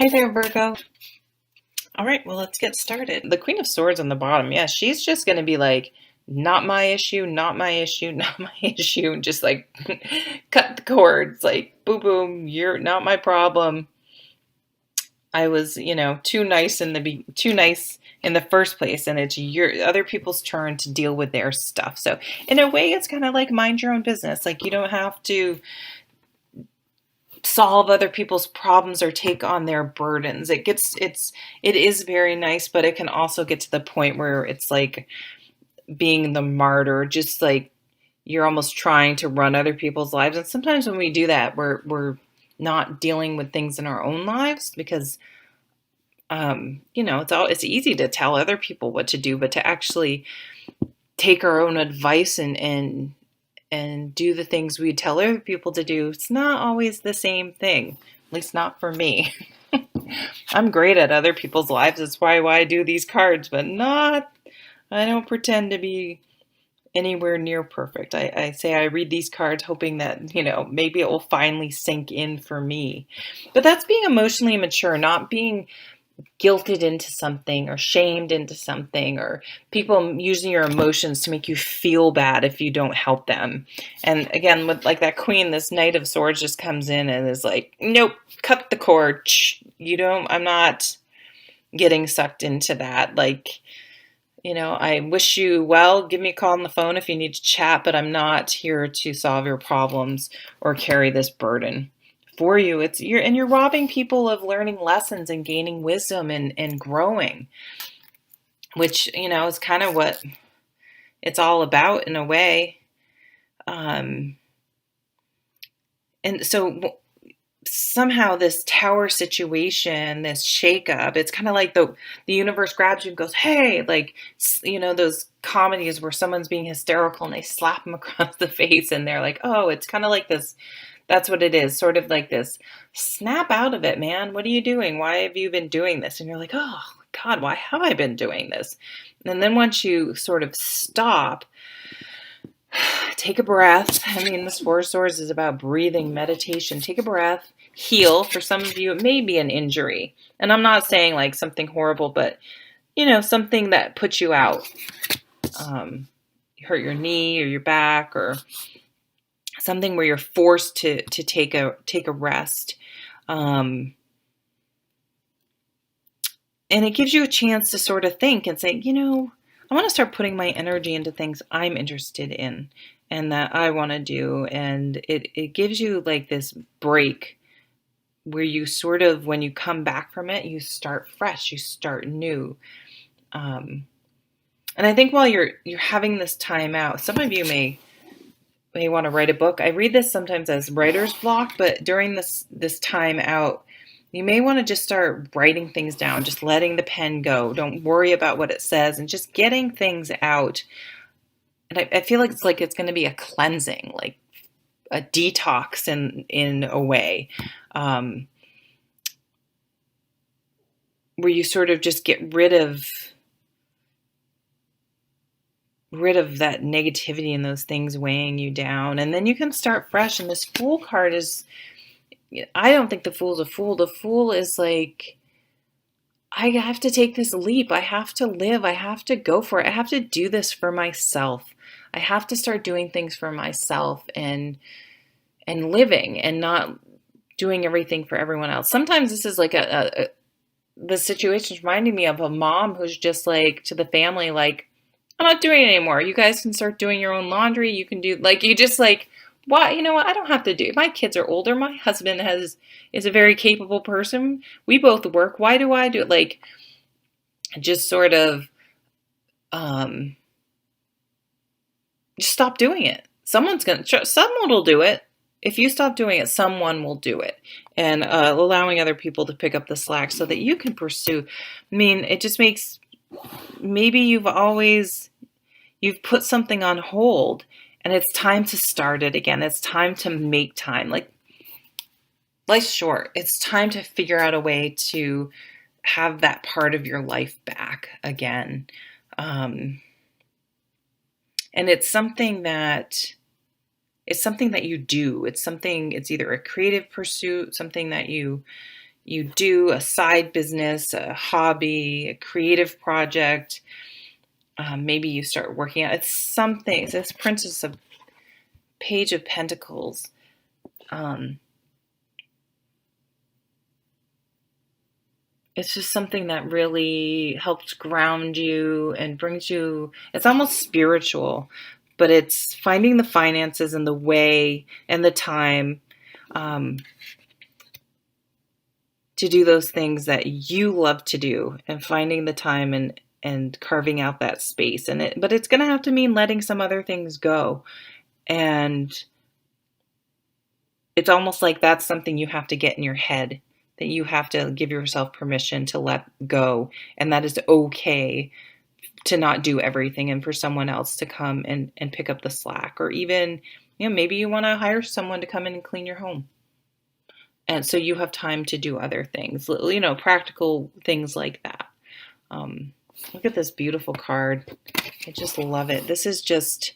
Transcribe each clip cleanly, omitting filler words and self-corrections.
Hi there, Virgo. All right, well, let's get started. The Queen of Swords on the bottom, yeah, she's just going to be like, not my issue, not my issue, not my issue, and just like cut the cords, like, boom, boom, you're not my problem. I was, too nice too nice in the first place, and it's your other people's turn to deal with their stuff. So, in a way, it's kind of like mind your own business. Like, you don't have to solve other people's problems or take on their burdens. It is very nice, but it can also get to the point where it's like being the martyr, just like you're almost trying to run other people's lives. And sometimes when we do that, we're not dealing with things in our own lives because it's easy to tell other people what to do, but to actually take our own advice and do the things we tell other people to do, it's not always the same thing. At least not for me. I'm great at other people's lives. That's why I do these cards, but I don't pretend to be anywhere near perfect. I say I read these cards hoping that, maybe it will finally sink in for me. But that's being emotionally mature, not being guilted into something or shamed into something, or people using your emotions to make you feel bad if you don't help them. And again, with like that queen, this Knight of Swords just comes in and is like, nope, cut the cord. I'm not getting sucked into that. Like, I wish you well, give me a call on the phone if you need to chat, but I'm not here to solve your problems or carry this burden for you. You're robbing people of learning lessons and gaining wisdom and growing, which, is kind of what it's all about in a way. And so somehow this tower situation, this shakeup, it's kind of like the universe grabs you and goes, hey, like, those comedies where someone's being hysterical and they slap them across the face and they're like, oh, it's kind of like this. That's what it is, sort of like this, snap out of it, man. What are you doing? Why have you been doing this? And you're like, oh, God, why have I been doing this? And then once you sort of stop, take a breath. I mean, this Four of Swords is about breathing, meditation. Take a breath, heal. For some of you, it may be an injury. And I'm not saying like something horrible, but, something that puts you out. You hurt your knee or your back or something where you're forced to take a rest. And it gives you a chance to sort of think and say, I want to start putting my energy into things I'm interested in and that I want to do. And it gives you like this break where you sort of, when you come back from it, you start fresh, you start new. And I think while you're having this time out, some of you may want to write a book. I read this sometimes as writer's block, but during this time out, you may want to just start writing things down, just letting the pen go. Don't worry about what it says and just getting things out. And I feel like it's going to be a cleansing, like a detox in a way, where you sort of just get rid of that negativity and those things weighing you down. And then you can start fresh. And this Fool card is, I don't think the Fool's a fool. The Fool is like, I have to take this leap. I have to live. I have to go for it. I have to do this for myself. I have to start doing things for myself and living and not doing everything for everyone else. Sometimes this is like the situation's reminding me of a mom who's just like to the family, like, I'm not doing it anymore. You guys can start doing your own laundry. You can do, like, you just like, why? You know what? I don't have to do it. My kids are older. My husband is a very capable person. We both work. Why do I do it? Like, just sort of, just stop doing it. Someone will do it. If you stop doing it, someone will do it. And allowing other people to pick up the slack so that you can pursue. I mean, it just makes, maybe you've put something on hold and it's time to start it again. It's time to make time. Like, life's short. It's time to figure out a way to have that part of your life back again. And it's something that you do. It's either a creative pursuit, something that you you do a side business, a hobby, a creative project. Maybe you start working out. It's something. It's this Princess of Page of Pentacles. It's just something that really helps ground you and brings you, it's almost spiritual, but it's finding the finances and the way and the time um, to do those things that you love to do, and finding the time and carving out that space. But it's going to have to mean letting some other things go. And it's almost like that's something you have to get in your head, that you have to give yourself permission to let go, and that is okay to not do everything and for someone else to come and pick up the slack. Or even, maybe you want to hire someone to come in and clean your home. And so you have time to do other things, practical things like that. Look at this beautiful card. I just love it. This is just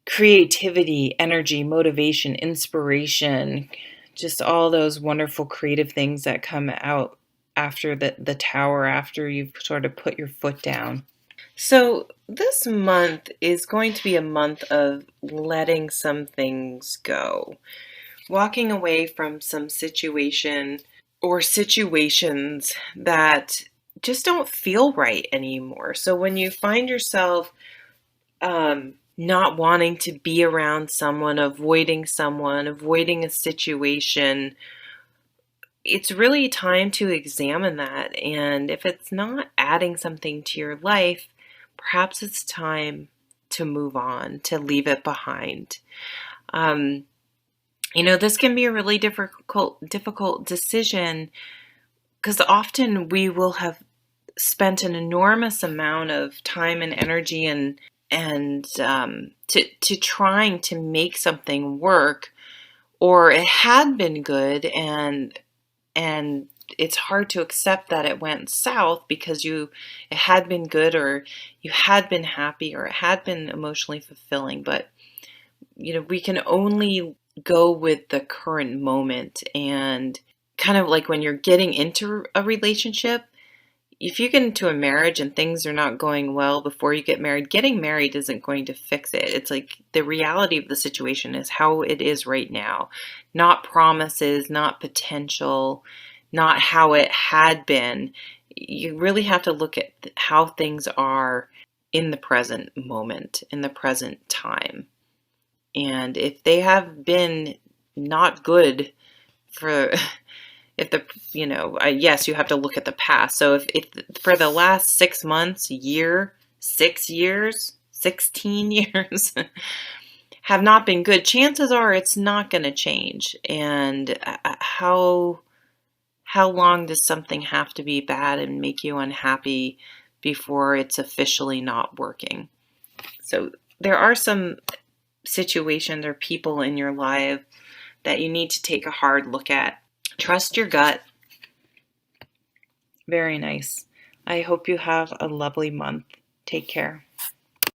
creativity, energy, motivation, inspiration, just all those wonderful creative things that come out after the tower, after you've sort of put your foot down. So this month is going to be a month of letting some things go, walking away from some situation or situations that just don't feel right anymore. So when you find yourself not wanting to be around someone, avoiding a situation, it's really time to examine that. And if it's not adding something to your life, perhaps it's time to move on, to leave it behind. This can be a really difficult decision, because often we will have spent an enormous amount of time and energy and to trying to make something work, or it had been good, and it's hard to accept that it went south because it had been good, or you had been happy, or it had been emotionally fulfilling. But we can only go with the current moment. And kind of like when you're getting into a relationship, if you get into a marriage and things are not going well before you get married, getting married isn't going to fix it. It's like the reality of the situation is how it is right now, not promises, not potential, not how it had been. You really have to look at how things are in the present moment, in the present time. And if they have been not good for yes, you have to look at the past. So if for the last 6 months, year, 6 years, 16 years have not been good, chances are it's not going to change. And how long does something have to be bad and make you unhappy before it's officially not working? So there are some situations or people in your life that you need to take a hard look at. Trust your gut. Very nice. I hope you have a lovely month. Take care.